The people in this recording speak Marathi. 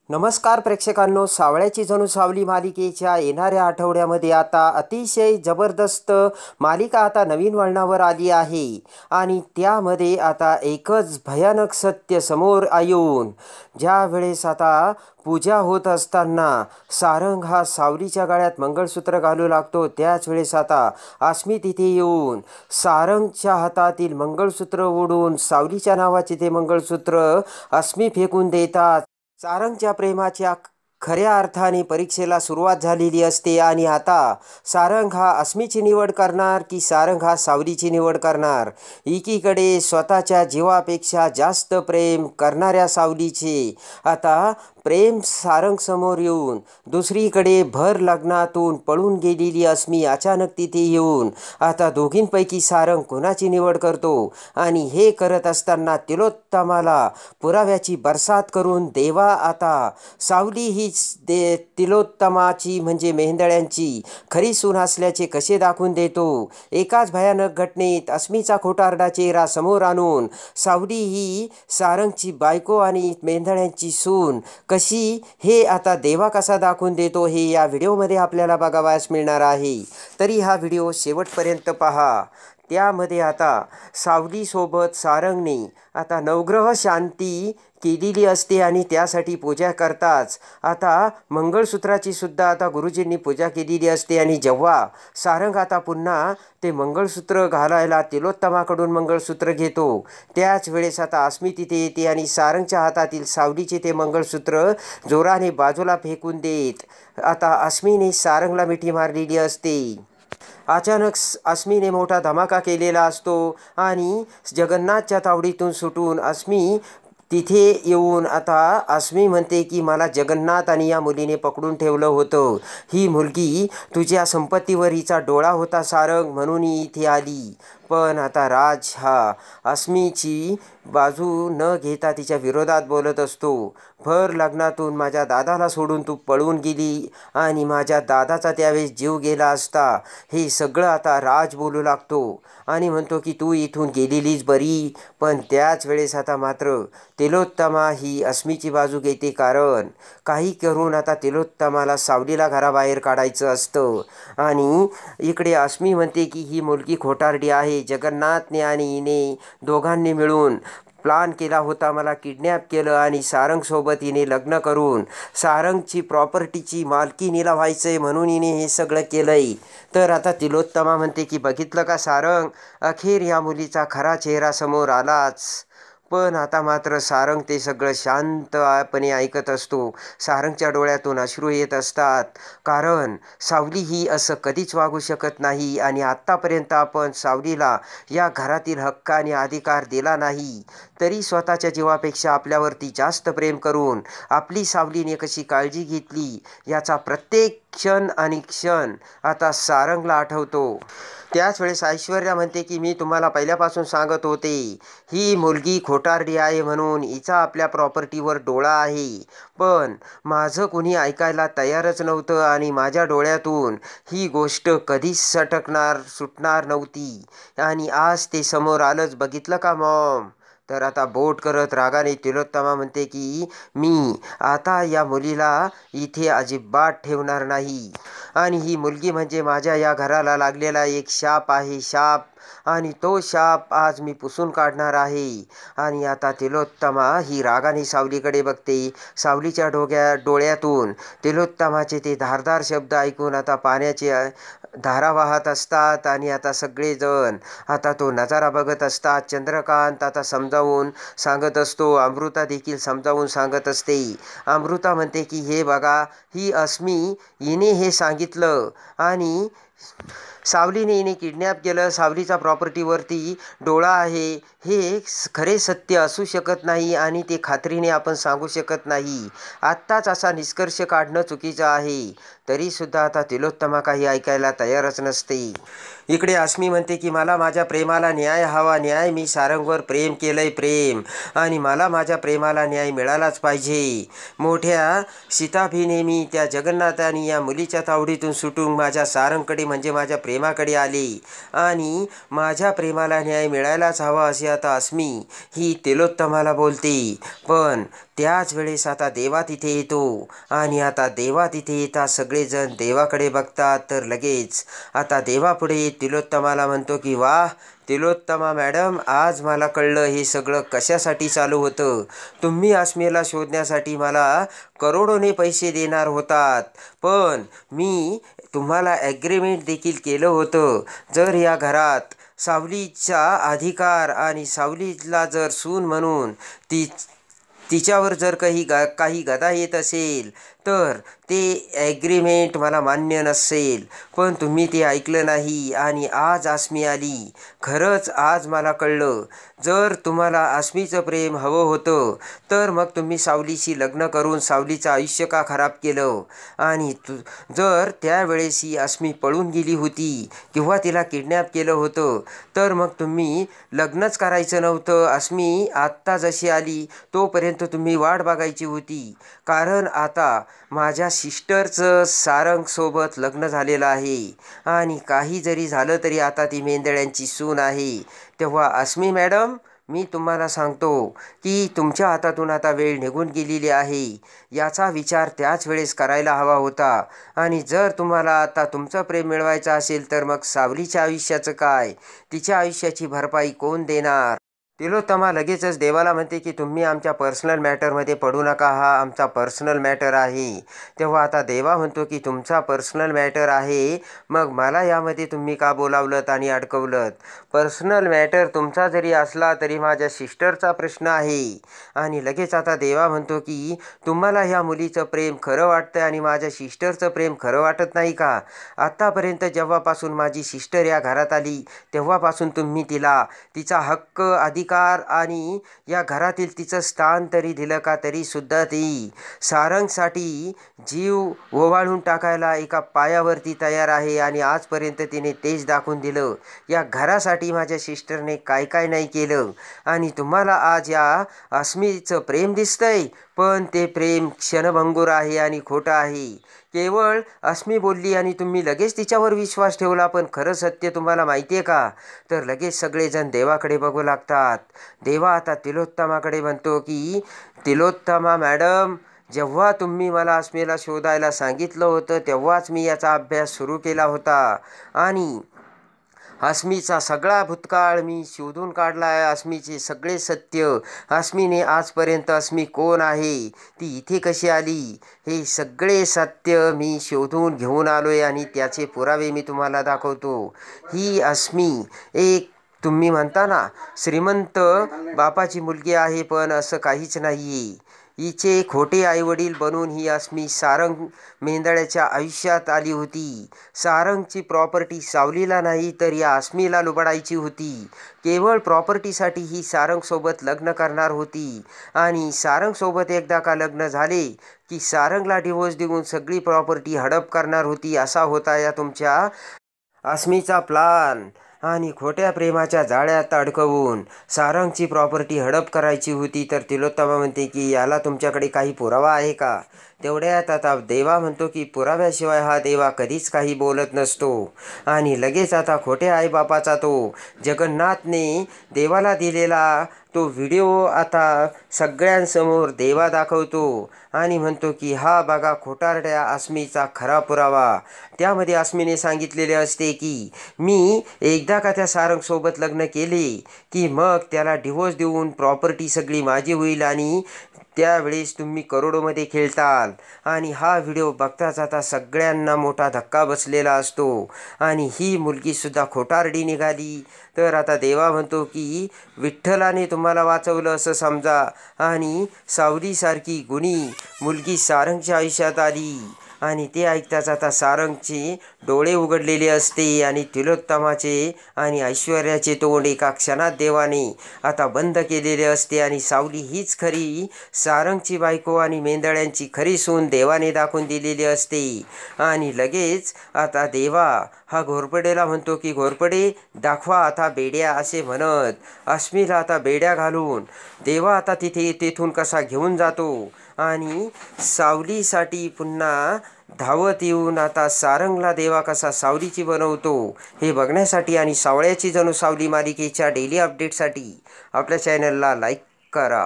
नमस्कार प्रेक्षकांनो, सावळ्याची जणू सावली मालिकेच्या येणाऱ्या आठवड्यामध्ये आता अतिशय जबरदस्त मालिका आता नवीन वळणावर आली आहे आणि त्यामध्ये आता एकच भयानक सत्य समोर येऊन ज्या वेळेस आता पूजा होत असताना सारंग हा सावलीच्या गळ्यात मंगळसूत्र घालू लागतो, त्याच वेळेस आता आस्मी तिथे येऊन सारंगच्या हातातील मंगळसूत्र ओढून सावलीच्या नावाचे ते मंगळसूत्र आस्मी फेकून देतात. सारंगच्या प्रेमाच्या खऱ्या अर्थाने परीक्षेला सुरुवात झालेली असते आणि आता सारंग हा अस्मीची निवड करणार की सारंग हा सावलीची निवड करणार. एकीकडे स्वतःच्या जीवापेक्षा जास्त प्रेम करणाऱ्या सावलीचे आता प्रेम सारंग समोर येऊन दुसरीकडे भर लग्नातून पळून गेलेली अस्मी अचानक तिथे येऊन आता दोघींपैकी सारंग कोणाची निवड करतो आणि हे करत असताना तिलोत्तमाला पुराव्याची बरसात करून देवा आता सावली हीच तिलोत्तमाची म्हणजे मेंदळ्यांची खरी सून असल्याचे कसे दाखवून देतो. एकाच भयानक घटनेत अस्मीचा खोटारडा चेहरा समोर आणून सावली ही सारंगची बायको आणि मेंदळ्यांची सून कशी हे आता देवा कसा दाखवून देतो हे या व्हिडिओमध्ये आपल्याला बघावयास मिळणार आहे. तरी हा व्हिडिओ शेवटपर्यंत पहा. त्यामध्ये आता सावलीसोबत सारंगने आता नवग्रह शांती केलेली असते आणि त्यासाठी पूजा करताच आता मंगळसूत्राची सुद्धा आता गुरुजींनी पूजा केलेली असते आणि जेव्हा सारंग आता पुन्हा ते मंगळसूत्र घालायला तिलोत्तमाकडून मंगळसूत्र घेतो त्याच वेळेस आता अस्मी तिथे येते आणि सारंगच्या हातातील सावलीचे ते मंगळसूत्र जोराने बाजूला फेकून देत आता अस्मीने सारंगला मिठी मारलेली असते. अचानक अस्मीने मोठा धमाका केलेला असतो आणि जगन्नाथच्या तावडीतून सुटून अस्मी तिथे येऊन आता अस्मी म्हणते की मला जगन्नाथ आणि या मुलीने पकडून ठेवलं होतं. ही मुलगी तुझ्या संपत्तीवर हिचा डोळा होता सारंग म्हणून ही इथे आली. पण आता राज हा अस्मीची बाजू न घेता तिच्या विरोधात बोलत असतो. भर लग्नातून माझ्या दादाला सोडून तू पळून गेली आणि माझ्या दादाचा त्यावेळेस जीव गेला असता हे सगळं आता राज बोलू लागतो आणि म्हणतो की तू इथून गेलेलीच बरी. पण त्याच वेळेस आता मात्र तिलोत्तमा ही अस्मीची बाजू घेते, कारण काही करून आता तिलोत्तमाला सावलीला घराबाहेर काढायचं असतं आणि इकडे अस्मी म्हणते की ही मुलगी खोटारडी आहे. जगन्नाथने आणि हिने दोघांनी मिळून प्लान केला होता, मला किडनॅप केलं आणि सारंगसोबत हिने लग्न करून सारंगची प्रॉपर्टीची मालकीनीला व्हायचंय म्हणून हिने हे सगळं केलंय. तर आता तिलोत्तमा म्हणते की बघितलं का सारंग, अखेर या मुलीचा खरा चेहरा समोर आलाच. पण आता मात्र सारंग ते सगळं शांतपणे ऐकत असतो. सारंगच्या डोळ्यातून अश्रू येत असतात, कारण सावली ही असं कधीच वागू शकत नाही आणि आत्तापर्यंत आपण सावलीला या घरातील हक्क आणि अधिकार दिला नाही, तरी स्वतःच्या जीवापेक्षा आपल्यावरती जास्त प्रेम करून आपली सावलीने कशी काळजी घेतली याचा प्रत्येक क्षण आणि क्षण आता सारंगला आठवतो. त्याच वेळेस ऐश्वर्या म्हणते की मी तुम्हाला पहिल्यापासून सांगत होते ही मुलगी खोटारडी आहे म्हणून, हिचा आपल्या प्रॉपर्टीवर डोळा आहे. पण माझं कुणी ऐकायला तयारच नव्हतं आणि माझ्या डोळ्यातून ही गोष्ट कधीच सुटणार नव्हती आणि आज ते समोर आलंच. बघितलं का मॉम? तर आता बोट करत रागाने तिलोत्तमा म्हणते की मी आता या मुलीला इथे अजिबात ठेवणार नाही आणि ही मुलगी म्हणजे माझ्या या घराला लागलेला एक शाप आहे, शाप, आणि तो शाप आज मी पुसून काढणार आहे. आणि आता तिलोत्तमा ही रागाने सावलीकडे बघते. सावलीच्या डोळ्यातून तिलोत्तमाचे ते धारदार शब्द ऐकून आता पाण्याचे धारा वाहत असतात आणि आता सगळेजण आता तो नजारा बघत असतात. चंद्रकांत आता समजावून सांगत असतो, अमृता देखील समजावून सांगत असते. अमृता म्हणते की हे बघा, ही अस्मी हिने हे सांगितलं आणि सावलीने हिने किडनॅप केलं, सावलीचा प्रॉपर्टीवरती डोळा आहे हे खरे सत्य असू शकत नाही आणि ते खात्रीने आपण सांगू शकत नाही. आत्ताच असा निष्कर्ष काढणं चुकीचं आहे. तरीसुद्धा आता तिलोत्तमा काही ऐकायला तयारच नसते. इकडे अस्मी म्हणते की मला माझ्या प्रेमाला न्याय हवा, न्याय, मी सारंगवर प्रेम केलंय, प्रेम, आणि मला माझ्या प्रेमाला न्याय मिळालाच पाहिजे. मोठ्या सीताफीने मी त्या जगन्नाथाने या मुलीच्या तावडीतून सुटून माझ्या सारंगकडे म्हणजे माझ्या प्रेमाकडे आले आणि माझ्या प्रेमाला न्याय मिळायलाच हवा असे आता अस्मी ही तिलोत्तमाला बोलते. पण त्याच वेळेस आता देवा तिथे येतो आणि आता देवा तिथे येता सगळेजण देवाकडे बघतात. तर लगेच आता देवापुढे तिलोत्तमाला म्हणतो की वाह तिलोत्तमा मॅडम, आज मला कळलं हे सगळं कशासाठी चालू होतं. तुम्ही अस्मीला शोधण्यासाठी मला करोडोने पैसे देणार होतात, पण मी तुम्हाला ॲग्रीमेंट देखील केलं होतं. जर या घरात सावलीचा अधिकार आणि सावलीला जर सून म्हणून तिच्यावर जर काही गदा येत असेल तर ते ॲग्रीमेंट मला मान्य नसेल. पण तुम्ही ते ऐकलं नाही आणि आज अस्मी आली. खरंच आज मला कळलं, जर तुम्हाला अस्मीचं प्रेम हवं होतं तर मग तुम्ही सावलीशी लग्न करून सावलीचं आयुष्य का खराब केलं. आणि जर त्यावेळेस ही अस्मी पळून गेली होती किंवा तिला किडनॅप केलं होतं तर मग तुम्ही लग्नच करायचं नव्हतं. अस्मी आत्ता जशी आली तोपर्यंत तुम्ही वाट बघायची होती. कारण आता माझ्या सिस्टरचं सारंगसोबत लग्न झालेलं आहे आणि काही जरी झालं तरी आता ती मेंदळ्यांची सून आहे. तेव्हा अस्मी मॅडम, मी तुम्हाला सांगतो की तुमच्या हातातून आता वेळ निघून गेलेली आहे. याचा विचार त्याच वेळेस करायला हवा होता. आणि जर तुम्हाला आता तुमचं प्रेम मिळवायचं असेल तर मग सावलीच्या आयुष्याचं काय, तिच्या आयुष्याची भरपाई कोण देणार. तिलोत्तमा लगेचच देवाला म्हणते की तुम्ही आमच्या पर्सनल मॅटरमध्ये पडू नका, हा आमचा पर्सनल मॅटर आहे. तेव्हा आता देवा म्हणतो की तुमचा पर्सनल मॅटर आहे, मग मला यामध्ये तुम्ही का बोलावलंत आणि अडकवलंत. पर्सनल मॅटर तुमचा जरी असला तरी माझ्या सिस्टरचा प्रश्न आहे. आणि लगेच आता देवा म्हणतो की तुम्हाला ह्या मुलीचं प्रेम खरं वाटतं आणि माझ्या सिस्टरचं प्रेम खरं वाटत नाही का. आत्तापर्यंत जेव्हापासून माझी सिस्टर या घरात आली तेव्हापासून तुम्ही तिला तिचा हक्क, अधिकार आणि या घरातील तिचं स्थान तरी दिलं का. तरीसुद्धा ती सारंगसाठी जीव ओवाळून टाकायला एका पायावरती तयार आहे आणि आजपर्यंत तिने तेच दाखवून दिलं. या घरासाठी माझ्या सिस्टरने काय काय नाही केलं आणि तुम्हाला आज या अस्मीचं प्रेम दिसतंय, पण ते प्रेम क्षणभंगूर आहे आणि खोटं आहे. केवळ अस्मी बोलली आणि तुम्ही लगेच तिच्यावर विश्वास ठेवला, पण खरं सत्य तुम्हाला माहिती आहे का. तर लगेच सगळेजण देवाकडे बघू लागतात. देवा आता तिलोत्तमाकडे म्हणतो की तिलोत्तमा मॅडम, जेव्हा तुम्ही मला अस्मीला शोधायला सांगितलं होतं तेव्हाच मी याचा अभ्यास सुरू केला होता आणि अस्मीचा सगळा भूतकाळ मी शोधून काढला आहे. अस्मीचे सगळे सत्य, अस्मीने आजपर्यंत अस्मी कोण आहे, ती इथे कशी आली, हे सगळे सत्य मी शोधून घेऊन आलो आहे आणि त्याचे पुरावे मी तुम्हाला दाखवतो. ही अस्मी एक तुम्ही म्हणता ना श्रीमंत बापाची मुलगी आहे, पण असं काहीच नाही आहे. हिचे खोटे आईवडील बनून ही अस्मी सारंग मेंदळ्याच्या आयुष्यात आली होती. सारंगची प्रॉपर्टी सावलीला नाही तर या अस्मीला लुबाडायची होती. केवळ प्रॉपर्टीसाठी ही सारंगसोबत लग्न करणार होती आणि सारंगसोबत एकदा का लग्न झाले की सारंगला डिवोर्स देऊन सगळी प्रॉपर्टी हडप करणार होती. असा होता या तुमच्या अस्मीचा प्लान. आणि खोट्या प्रेमाच्या जाळ्यात अडकवून सारंगची प्रॉपर्टी हडप करायची होती. तर तिलोत्तमा म्हणते की याला तुमच्याकडे काही पुरावा आहे का. तेवढ्यात आता देवा म्हणतो की पुराव्याशिवाय हा देवा कधीच काही बोलत नसतो. आणि लगेच आता खोट्या आईबापाचा तो जगन्नाथने देवाला दिलेला तो व्हिडिओ आता सगळ्यांसमोर देवा दाखवतो आणि म्हणतो की हा बघा खोटारड्या अस्मीचा खरा पुरावा. त्यामध्ये अस्मीने सांगितलेले असते की मी एकदा का त्या सारंगसोबत लग्न केले की मग त्याला डिवोर्स देऊन प्रॉपर्टी सगळी माझी होईल आणि त्यावेळेस तुम्ही करोडोमध्ये खेळताल. आणि हा व्हिडिओ बघताच आता सगळ्यांना मोठा धक्का बसलेला असतो आणि ही मुलगीसुद्धा खोटारडी निघाली. तर आता देवा म्हणतो की विठ्ठलाने तुम्हाला वाचवलं असं समजा आणि सावलीसारखी गुणी मुलगी सारंगच्या आयुष्यात आली. आणि ते ऐकताच आता सारंगचे डोळे उघडलेले असते आणि तिलोत्तमाचे आणि ऐश्वर्याचे तोंड एका क्षणात देवाने आता बंद केलेले असते आणि सावली हीच खरी सारंगची बायको आणि मेंदळ्यांची खरी सून देवाने दाखवून दिलेली असते. आणि लगेच आता देवा हा घोरपडेला म्हणतो की घोरपडे दाखवा आता बेड्या, असे म्हणत अस्मीला आता बेड्या घालून देवा आता तेथून कसा घेऊन जातो आणि सावलीसाठी पुन्हा धावत येऊन आता सारंगला देवा कसा सावलीची बनवतो हे बघण्यासाठी आणि सावळ्याची जणू सावली मालिकेच्या डेली अपडेटसाठी आपल्या चॅनलला लाईक करा.